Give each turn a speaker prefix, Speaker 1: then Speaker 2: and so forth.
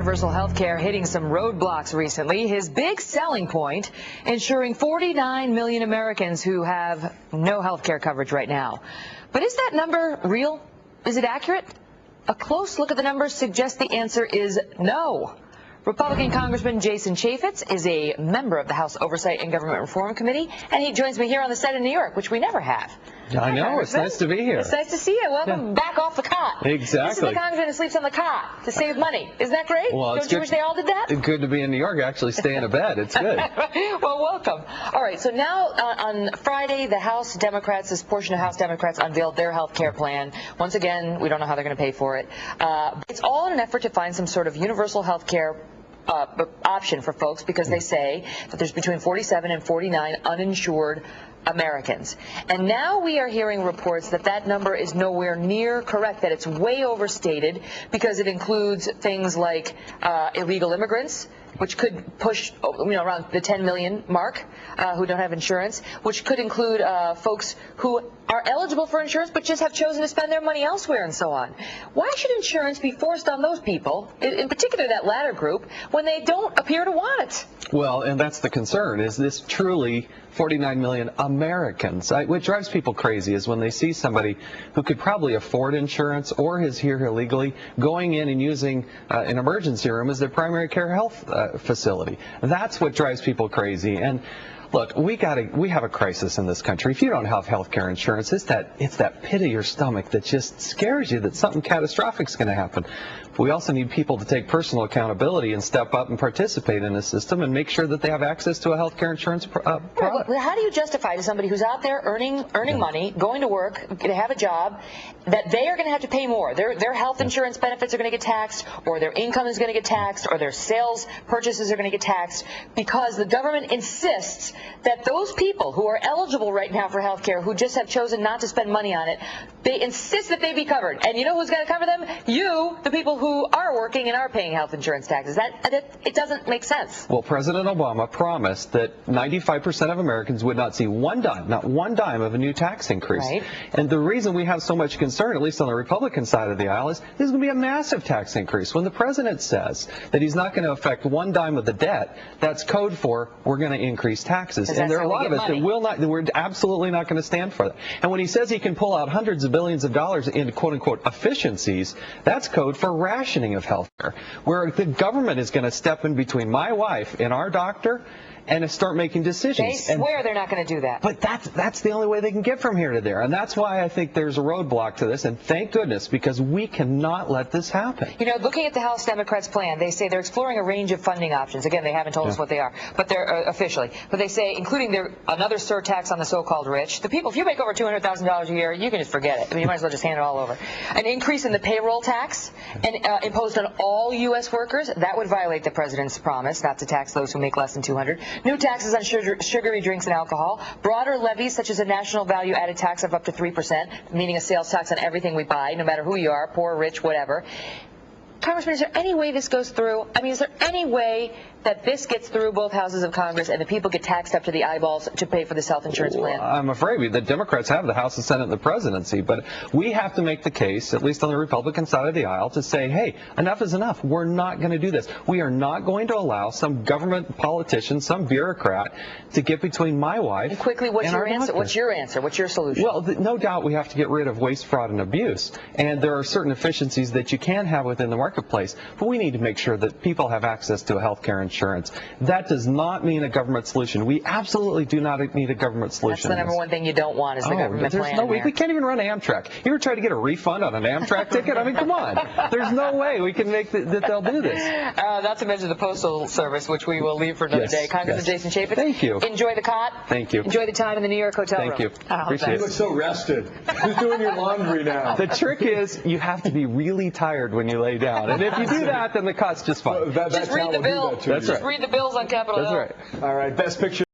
Speaker 1: Universal health care hitting some roadblocks recently. His big selling point, ensuring 49 million Americans who have no health care coverage right now. But is that number real? Is it accurate? A close look at the numbers suggests the answer is no. Republican Congressman Jason Chaffetz is a member of the House Oversight and Government Reform Committee, and he joins me here on the set in New York, which we never have.
Speaker 2: I know. It's nice to be here.
Speaker 1: It's nice to see you. Welcome back off the cot.
Speaker 2: Exactly.
Speaker 1: This is the congressman who sleeps on the cot to save money. Isn't that great?
Speaker 2: Well,
Speaker 1: Don't you wish they all did that?
Speaker 2: It's good to be in New York. Actually, stay in a bed. It's good.
Speaker 1: Well, welcome. All right. So now on Friday, the House Democrats, this portion of House Democrats, unveiled their health care plan. Once again, we don't know how they're going to pay for it. It's all in an effort to find some sort of universal health care option for folks, because they say that there's between 47 and 49 uninsured Americans. And now we are hearing reports that that number is nowhere near correct, that it's way overstated, because it includes things like illegal immigrants, which could push around the 10 million mark who don't have insurance, which could include folks who are eligible for insurance but just have chosen to spend their money elsewhere and so on. Why should insurance be forced on those people, in particular that latter group, when they don't appear to want it?
Speaker 2: Well, and that's the concern. Is this truly 49 million Americans? What drives people crazy is when they see somebody who could probably afford insurance or is here illegally going in and using an emergency room as their primary care health facility. That's what drives people crazy. And look, we have a crisis in this country. If you don't have health care insurance, it's that pit of your stomach that just scares you that something catastrophic is going to happen. But we also need people to take personal accountability and step up and participate in the system and make sure that they have access to a health care insurance product.
Speaker 1: Well, how do you justify to somebody who's out there earning money, going to work, to have a job, that they are going to have to pay more? Their health insurance benefits are going to get taxed, or their income is going to get taxed, or their sales purchases are going to get taxed, because the government insists that those people who are eligible right now for health care, who just have chosen not to spend money on it, they insist that they be covered. And you know who's going to cover them? You, the people who are working and are paying health insurance taxes. It doesn't make sense.
Speaker 2: Well, President Obama promised that 95% of Americans would not see not one dime of a new tax increase.
Speaker 1: Right.
Speaker 2: And the reason we have so much concern, at least on the Republican side of the aisle, is this is going to be a massive tax increase. When the president says that he's not going to affect one dime of the debt, that's code for we're going to increase taxes. And there are a lot of us that we're absolutely not going to stand for that. And when he says he can pull out hundreds of billions of dollars in quote-unquote efficiencies, that's code for rationing of health care, where the government is going to step in between my wife and our doctor and start making decisions.
Speaker 1: They swear they're not going to do that.
Speaker 2: But that's the only way they can get from here to there. And that's why I think there's a roadblock to this. And thank goodness, because we cannot let this happen.
Speaker 1: You know, looking at the House Democrats' plan, they say they're exploring a range of funding options. Again, they haven't told us what they are, but they're officially. But they say, including another surtax on the so-called rich. The people, if you make over $200,000 a year, you can just forget it. I mean, you might as well just hand it all over. An increase in the payroll tax and imposed on all U.S. workers. That would violate the president's promise not to tax those who make less than $200,000. New taxes on sugary drinks and alcohol. Broader levies, such as a national value-added tax of up to 3%, meaning a sales tax on everything we buy, no matter who you are, poor, rich, whatever. Congressman, is there any way this goes through? I mean, is there any way that this gets through both houses of Congress and the people get taxed up to the eyeballs to pay for this health insurance plan?
Speaker 2: I'm afraid the Democrats have the House, the Senate, and the presidency, but we have to make the case, at least on the Republican side of the aisle, to say, hey, enough is enough. We're not going to do this. We are not going to allow some government politician, some bureaucrat, to get between my wife and
Speaker 1: quickly, what's your answer?
Speaker 2: Doctor.
Speaker 1: What's your answer? What's your solution?
Speaker 2: Well, no doubt we have to get rid of waste, fraud, and abuse, and there are certain efficiencies that you can have within the marketplace, but we need to make sure that people have access to a health care insurance. That does not mean a government solution. We absolutely do not need a government solution.
Speaker 1: That's the number one thing you don't want is the government plan.
Speaker 2: No way. We can't even run Amtrak. You ever try to get a refund on an Amtrak ticket? I mean, come on. There's no way we can make that they'll do this.
Speaker 1: Not to mention the Postal Service, which we will leave for another day. Congressman Jason Chaffetz.
Speaker 2: Thank you.
Speaker 1: Enjoy the cot.
Speaker 2: Thank you.
Speaker 1: Enjoy the time in the New York hotel room.
Speaker 2: Thank you. Appreciate it.
Speaker 3: You look so rested. Who's doing your laundry now?
Speaker 2: The trick is you have to be really tired when you lay down. And if you do that, then the cot's just fine.
Speaker 1: Just read the bill.
Speaker 2: That's right.
Speaker 1: Just read the bills on Capitol Hill.
Speaker 2: That's right.
Speaker 3: All right, best picture.